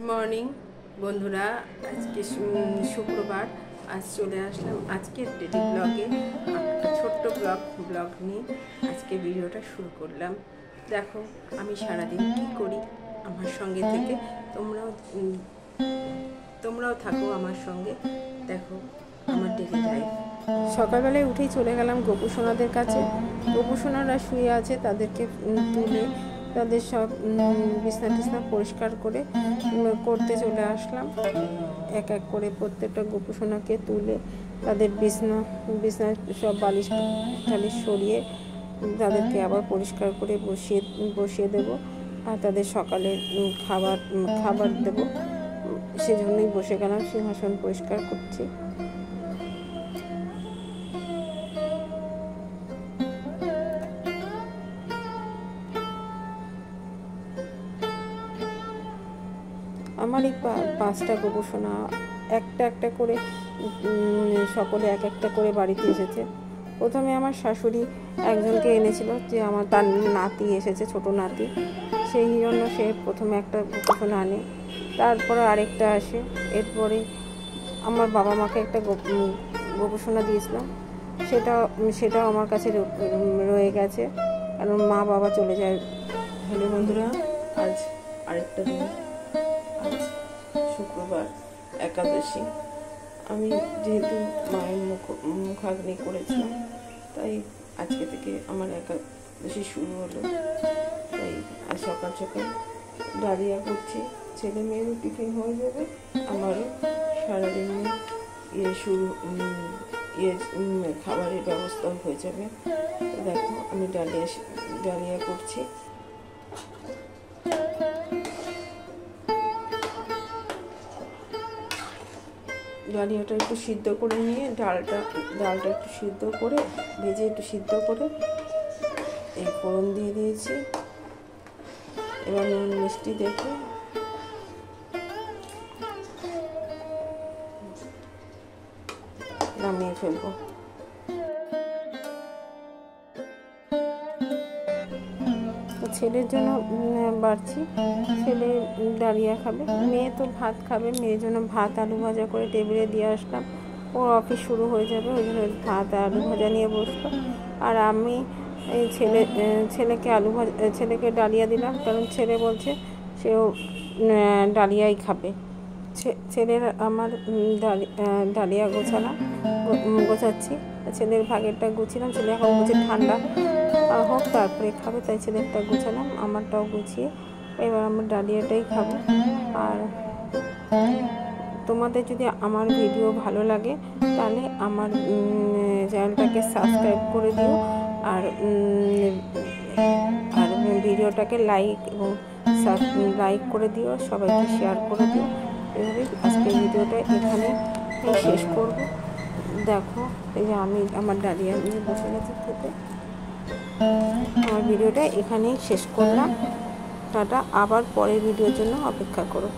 Morning বন্ধুরা, আজকে শুক্রবার। আজ চলে আসলাম আজকের ডেলি ব্লগে, একটা ছোট্ট ব্লগ নিয়ে আজকে ভিডিওটা শুরু করলাম। দেখো আমি সারাদিন কি করি, আমার সঙ্গে থেকে তোমরাও থাকো আমার সঙ্গে, দেখো আমার ডেলি লাইফ। সকালবেলায় উঠেই চলে গেলাম গোপুসোনাদের কাছে। গোপুসোনারা শুয়ে আছে, তাদেরকে তুলে তাদের সব বিছনা টিছনা পরিষ্কার করতে চলে আসলাম। এক এক করে প্রত্যেকটা গোপুসোনাকে তুলে তাদের বিছনা সব বালিশ টালিশ সরিয়ে তাদেরকে আবার পরিষ্কার করে বসিয়ে দেব, আর তাদের সকালে খাবার দেব। সেজন্যই বসে গেলাম, সিংহাসন পরিষ্কার করছি। আমার এই 5টা গোপুসোনা একটা একটা করে সকলে এক একটা করে বাড়িতে এসেছে। প্রথমে আমার শাশুড়ি একজনকে এনেছিল, যে তার নাতি এসেছে, ছোট নাতি, সেই জন্য সে প্রথমে একটা গোপুসোনা আনে, তারপরে আরেকটা আসে। এরপরে আমার বাবা মাকে একটা গোপুসোনা দিয়েছিলাম, সেটাও আমার কাছে রয়ে গেছে, কারণ মা বাবা চলে যায়। হ্যালো বন্ধুরা, আজ আরেকটা দিন, আজ শুক্রবার, একাদশী। আমি যেহেতু মায়ের মুখাগ্নি করেছিলাম, তাই আজকে থেকে আমার একাদশী শুরু হলো। তাই আজ সকাল সকাল ডালিয়া করছি, ছেলে মেয়েরও টিফিন হয়ে যাবে, আমারও সারাদিনে খাবারের ব্যবস্থা হয়ে যাবে। দেখো আমি ডালিয়া করছি। ডালিয়াটা একটু সিদ্ধ করে নিয়ে ডালটা একটু সিদ্ধ করে ভেজে একটু সিদ্ধ করে এই ফোড়ন দিয়ে দিয়েছি। এবার নুন মিষ্টি দেখে নামিয়ে ফেলবো। ছেলের জন্য বাড়ছি, ছেলে ডালিয়া খাবে, মেয়ে তো ভাত খাবে। মেয়ের জন্য ভাত আলু ভাজা করে টেবিলে দিয়ে আসলাম, ওর অফিস শুরু হয়ে যাবে, ওই জন্য ভাত আলু ভাজা নিয়ে বসলো। আর আমি এই ছেলেকে ডালিয়া দিলাম, কারণ ছেলে বলছে সেও ডালিয়াই খাবে। ছেলের আমার ডালিয়া গোছাচ্ছি, ছেলের ভাগেরটা গুছিলাম। ছেলে এখন বলছে ঠান্ডা হোক তারপরে খাবে, তাই ছেলেরটা গুছালাম, আমারটাও গুছিয়ে এবার আমার ডালিয়াটাই খাবো। আর তোমাদের যদি আমার ভিডিও ভালো লাগে তাহলে আমার চ্যানেলটাকে সাবস্ক্রাইব করে দিও, আর ভিডিওটাকে লাইক করে দিও, সবাইকে শেয়ার করে দিও। এভাবে আজকের ভিডিওটা এখানে শেষ করব। দেখো এই যে আমি আমার ডালিয়া নিয়ে বসে গেছি খেতে। আমার ভিডিওটা এখানেই শেষ করলাম। টাটা, আবার পরের ভিডিওর জন্য অপেক্ষা করো।